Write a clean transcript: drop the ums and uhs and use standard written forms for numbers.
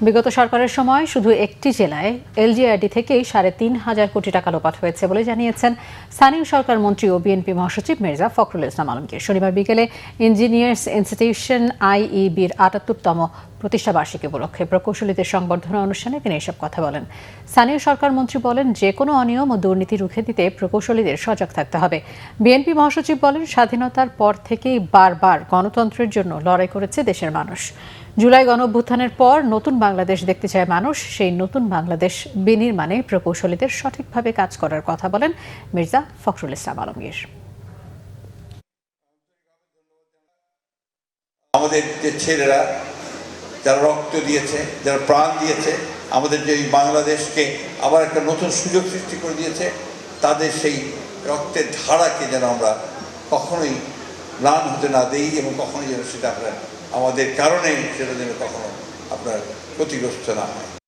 বিগত সরকারের সময় শুধু একটি জেলায় এলজিআরডি থেকেই ৩.৫ কোটি টাকা লোপাট হয়েছে বলে জানিয়েছেন স্থানীয় সরকার মন্ত্রী ও বিএনপি মহাসচিব মির্জা ফখরুল ইসলাম আলমগীর। শনিবার বিকেলে ইঞ্জিনিয়ার্স ইনস্টিটিউশন আইইবির ৭৮তম প্রতিষ্ঠাবার্ষিকী উপলক্ষে প্রকৌশলীদের সংবর্ধনা অনুষ্ঠানে তিনি এসব কথা বলেন। স্থানীয় সরকার মন্ত্রী বলেন, যে কোনো অনিয়ম ও দুর্নীতি রুখে দিতে প্রকৌশলীদের সজাগ থাকতে হবে। বিএনপি মহাসচিব বলেন, স্বাধীনতার পর থেকেই বারবার গণতন্ত্রের জন্য লড়াই করেছে দেশের মানুষ। জুলাই গণঅভ্যুত্থানের পর নতুন বাংলাদেশ দেখতে চায় মানুষ। সেই নতুন বাংলাদেশ বিনির্মাণে প্রকৌশলীদের সঠিকভাবে কাজ করার কথা বলেন মির্জা ফখরুল ইসলাম আলমগীর। আমাদের যে ছেলেরা যারা রক্ত দিয়েছে, যারা প্রাণ দিয়েছে, আমাদের যে বাংলাদেশকে আবার একটা নতুন সুযোগ সৃষ্টি করে দিয়েছে, তাদের সেই রক্তের ধারাকে যেন আমরা কখনোই ম্লান হতে না দিই এবং কখনোই যেন সেটা আমাদের কারণে সেটা যেন কখনো আপনার ক্ষতিগ্রস্ত না হয়।